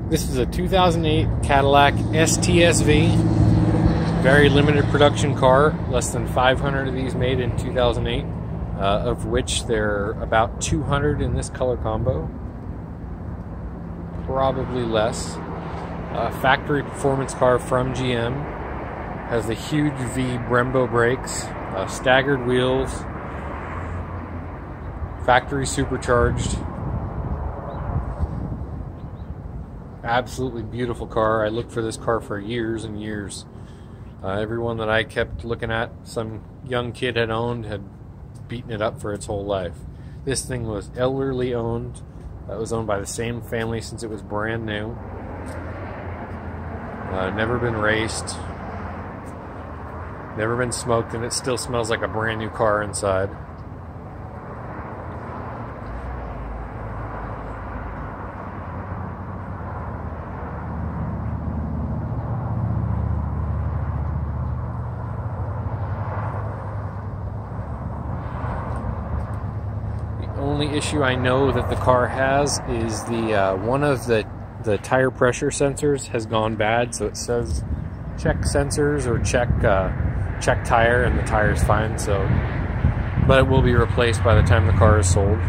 This is a 2008 Cadillac STS-V. Very limited production car. Less than 500 of these made in 2008, of which there are about 200 in this color combo. Probably less. Factory performance car from GM. Has the huge V Brembo brakes, staggered wheels, factory supercharged. Absolutely beautiful car. I looked for this car for years and years. Everyone that I kept looking at, some young kid had owned, had beaten it up for its whole life. This thing was elderly owned. It was owned by the same family since it was brand new. Never been raced. Never been smoked, and it still smells like a brand new car inside. The only issue I know that the car has is the one of the tire pressure sensors has gone bad, so it says check sensors or check tire, and the tire's fine. So, but it will be replaced by the time the car is sold.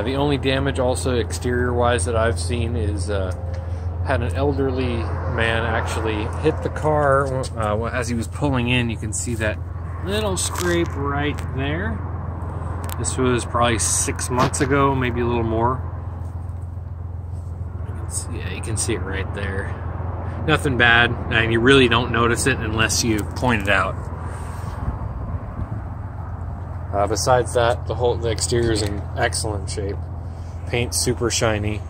The only damage also exterior wise that I've seen is had an elderly man actually hit the car as he was pulling in. You can see that little scrape right there. This was probably 6 months ago, maybe a little more. Yeah, you can see it right there. Nothing bad, and you really don't notice it unless you point it out. Besides that, the exterior is in excellent shape. Paint's super shiny.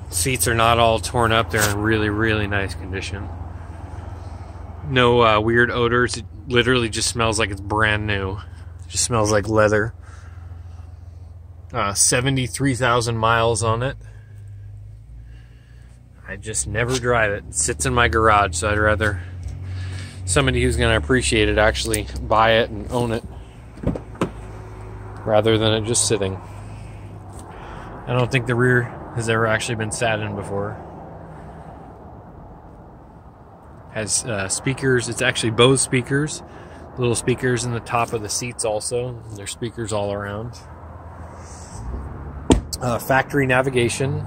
Seats are not all torn up. They're in really, really nice condition. No weird odors. It literally just smells like it's brand new. It just smells like leather. 73,000 miles on it. I just never drive it. It sits in my garage, so I'd rather somebody who's going to appreciate it actually buy it and own it rather than it just sitting. I don't think the rear has ever actually been sat in before. Has speakers. It's actually Bose speakers. Little speakers in the top of the seats also. There's speakers all around. Factory navigation.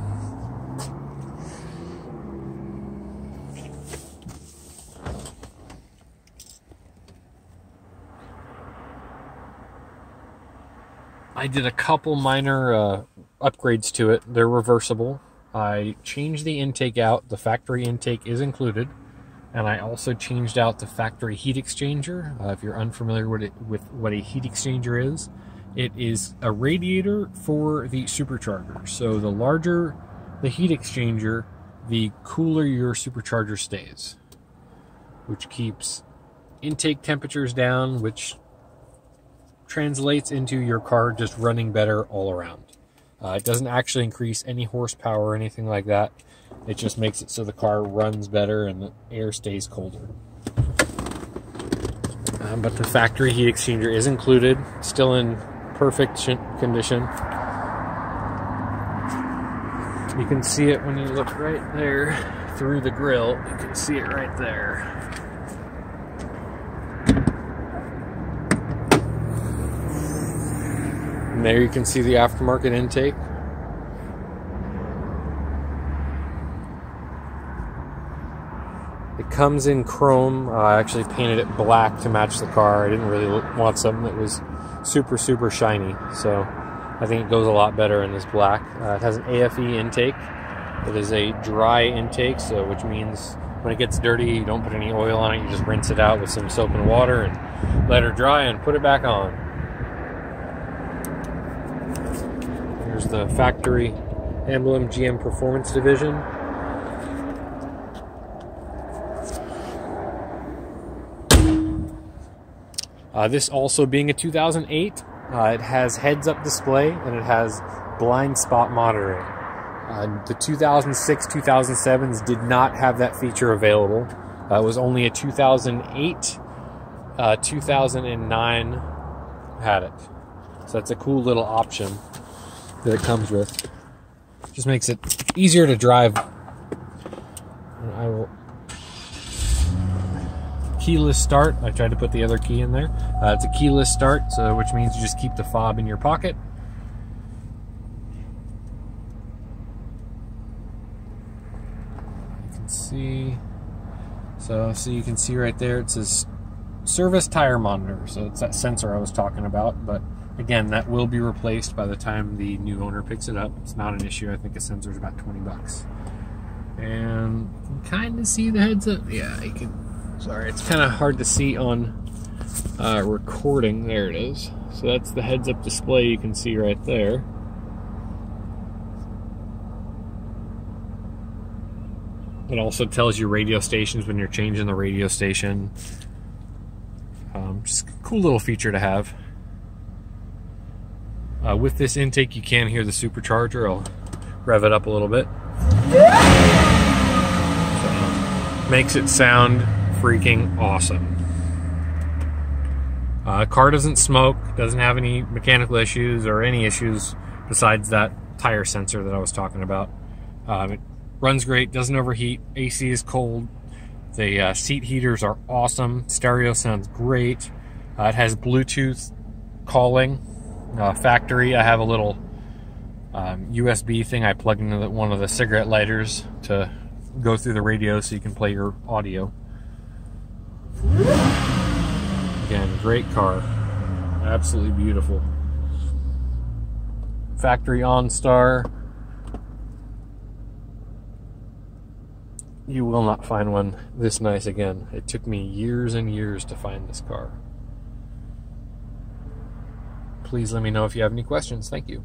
I did a couple minor upgrades to it. They're reversible. I changed the intake out. The factory intake is included. And I also changed out the factory heat exchanger. If you're unfamiliar with what a heat exchanger is, it is a radiator for the supercharger. So the larger the heat exchanger, the cooler your supercharger stays, which keeps intake temperatures down, which translates into your car just running better all around. It doesn't actually increase any horsepower or anything like that. It just makes it so the car runs better and the air stays colder. But the factory heat exchanger is included, still in perfect condition. You can see it when you look right there through the grill. You can see it right there. And there you can see the aftermarket intake. It comes in chrome. I actually painted it black to match the car. I didn't really want something that was super, super shiny. So I think it goes a lot better in this black. It has an AFE intake. It is a dry intake, so which means when it gets dirty, you don't put any oil on it. You just rinse it out with some soap and water and let her dry and put it back on. Here's the factory emblem, GM Performance Division. This also being a 2008, it has heads-up display and it has blind spot monitoring. The 2006, 2007s did not have that feature available. It was only a 2008, 2009 had it. So that's a cool little option that it comes with. Just makes it easier to drive. And I will keyless start. I tried to put the other key in there. It's a keyless start, so which means you just keep the fob in your pocket. You can see. So you can see right there. It says service tire monitor. So it's that sensor I was talking about, but. Again, that will be replaced by the time the new owner picks it up. It's not an issue. I think a sensor is about 20 bucks. And you can kind of see the heads up. Yeah, you can. Sorry, it's kind of hard to see on recording. There it is. So that's the heads up display you can see right there. It also tells you radio stations when you're changing the radio station. Just a cool little feature to have. With this intake, you can hear the supercharger. I'll rev it up a little bit. So, makes it sound freaking awesome. Car doesn't smoke, doesn't have any mechanical issues or any issues besides that tire sensor that I was talking about. It runs great, doesn't overheat, AC is cold. The seat heaters are awesome. Stereo sounds great. It has Bluetooth calling. Factory, I have a little USB thing I plug into one of the cigarette lighters to go through the radio so you can play your audio. Again, great car. Absolutely beautiful. Factory OnStar. You will not find one this nice again. It took me years and years to find this car. Please let me know if you have any questions. Thank you.